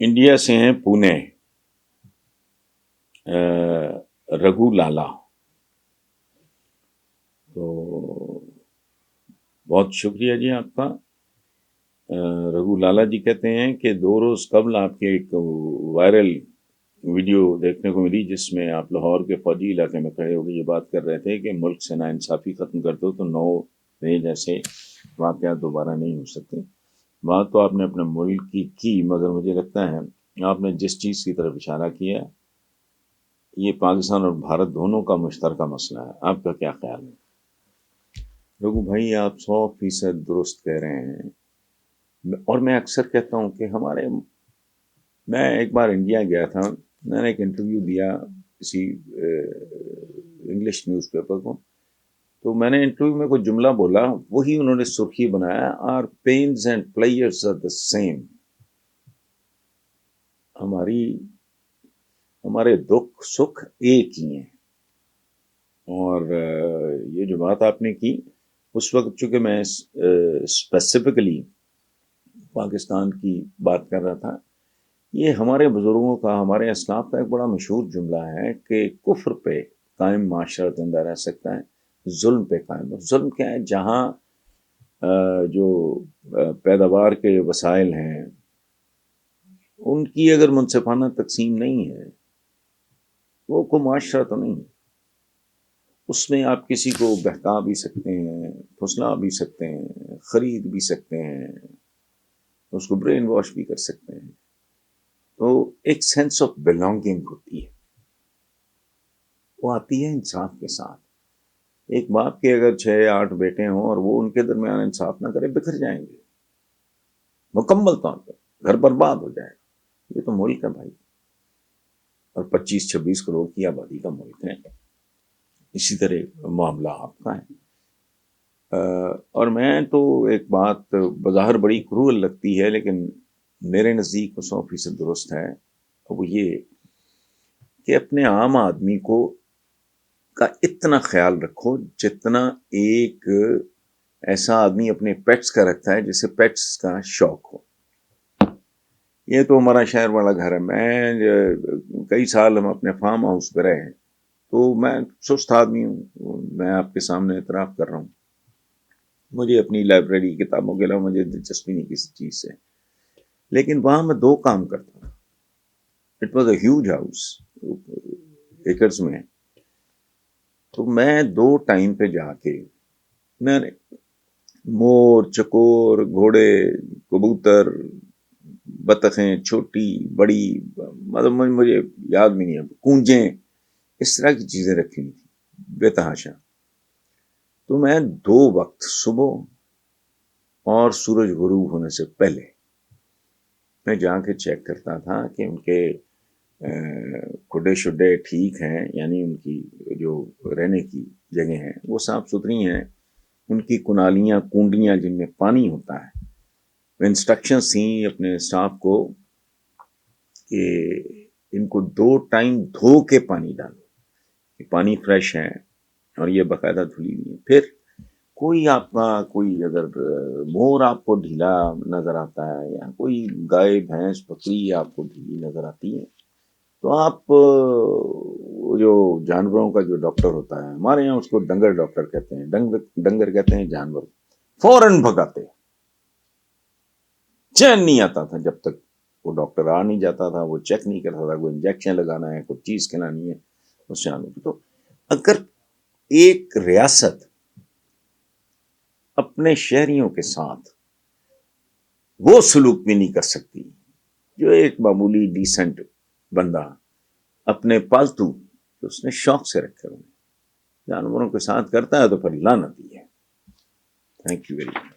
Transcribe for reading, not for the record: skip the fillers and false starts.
India سے ہیں پونے، رگو لالا. تو بہت شکریہ جی آپ کا. رگو لالا جی کہتے ہیں کہ 2 روز قبل آپ کے ایک وائرل ویڈیو دیکھنے کو ملی جس میں آپ لاہور کے فوجی علاقے میں کھڑے ہو کے یہ بات کر رہے تھے کہ ملک سے ناانصافی ختم کر دو تو 9 مئی جیسے واقعات دوبارہ نہیں ہو سکتے. بات تو آپ نے اپنے ملک کی مگر مجھے لگتا ہے آپ نے جس چیز کی طرف اشارہ کیا یہ پاکستان اور بھارت دونوں کا مشترکہ مسئلہ ہے. آپ کا کیا خیال ہے؟ رگو بھائی آپ 100% درست کہہ رہے ہیں. اور میں اکثر کہتا ہوں کہ میں ایک بار انڈیا گیا تھا، میں نے ایک انٹرویو دیا کسی انگلش نیوز پیپر کو. تو میں نے انٹرویو میں کوئی جملہ بولا، وہی انہوں نے سرخی بنایا، our pens and players are the same. ہمارے دکھ سکھ ایک ہی ہیں. اور یہ جو بات آپ نے کی اس وقت چونکہ میں اسپیسیفکلی پاکستان کی بات کر رہا تھا، یہ ہمارے بزرگوں کا، ہمارے اسلاف کا ایک بڑا مشہور جملہ ہے کہ کفر پہ قائم معاشرہ زندہ رہ سکتا ہے، ظلم پہ قائم. ظلم کیا ہے؟ جہاں جو پیداوار کے وسائل ہیں ان کی اگر منصفانہ تقسیم نہیں ہے وہ کوئی معاشرہ تو نہیں. اس میں آپ کسی کو بہکا بھی سکتے ہیں، پھسلا بھی سکتے ہیں، خرید بھی سکتے ہیں، اس کو برین واش بھی کر سکتے ہیں. تو ایک سینس آف بلانگنگ ہوتی ہے، وہ آتی ہے انصاف کے ساتھ. ایک باپ کے اگر 6-8 بیٹے ہوں اور وہ ان کے درمیان انصاف نہ کرے، بکھر جائیں گے مکمل طور پہ، گھر برباد ہو جائے گا. یہ تو ملک ہے بھائی، اور 25-26 کروڑ کی آبادی کا ملک ہے. اسی طرح معاملہ آپ کا ہے. اور میں تو ایک بات بظاہر بڑی کرول لگتی ہے لیکن میرے نزدیک 100% درست ہے، وہ یہ کہ اپنے عام آدمی کا اتنا خیال رکھو جتنا ایک ایسا آدمی اپنے پیٹس کا رکھتا ہے جسے پیٹس کا شوق ہو. یہ تو ہمارا شہر والا گھر ہے. میں کئی سال ہم اپنے فارم ہاؤس پہ رہے ہیں، تو میں سست آدمی ہوں، میں آپ کے سامنے اعتراف کر رہا ہوں. مجھے اپنی لائبریری کتابوں کے علاوہ مجھے دلچسپی نہیں کسی چیز سے. لیکن وہاں میں 2 کام کرتا تھا. It was a huge house acres میں. تو میں 2 ٹائم پہ جا کے میں نے مور، چکور، گھوڑے، کبوتر، بطخیں، چھوٹی بڑی، مطلب مجھے یاد بھی نہیں ہے، کونجیں، اس طرح کی چیزیں رکھی ہوئی تھی بے تحاشا. تو میں 2 وقت صبح اور سورج غروب ہونے سے پہلے میں جا کے چیک کرتا تھا کہ ان کے کھڈے شڈے ٹھیک ہیں، یعنی ان کی جو رہنے کی جگہ ہیں وہ صاف ستھری ہیں، ان کی کنالیاں کنڈیاں جن میں پانی ہوتا ہے. انسٹرکشنز تھیں اپنے اسٹاف کو کہ ان کو 2 ٹائم دھو کے پانی ڈالو کہ پانی فریش ہے اور یہ باقاعدہ دھلی ہوئی ہے. پھر کوئی اگر مور آپ کو ڈھیلا نظر آتا ہے یا کوئی گائے بھینس بکری آپ کو ڈھیلی نظر آتی ہے تو آپ جو جانوروں کا جو ڈاکٹر ہوتا ہے، ہمارے یہاں اس کو ڈنگر ڈاکٹر کہتے ہیں، ڈنگر کہتے ہیں جانور، فوراً بھگاتے. چین نہیں آتا تھا جب تک وہ ڈاکٹر آ نہیں جاتا تھا، وہ چیک نہیں کرتا تھا، کوئی انجیکشن لگانا ہے، کوئی چیز کھلانی ہے اس جانور کو. تو اگر ایک ریاست اپنے شہریوں کے ساتھ وہ سلوک بھی نہیں کر سکتی جو ایک معمولی ڈیسنٹ بندہ اپنے پالتو جو اس نے شوق سے رکھے ہوئے جانوروں کے ساتھ کرتا ہے تو پھر لعنت ہی ہے. Thank you very much.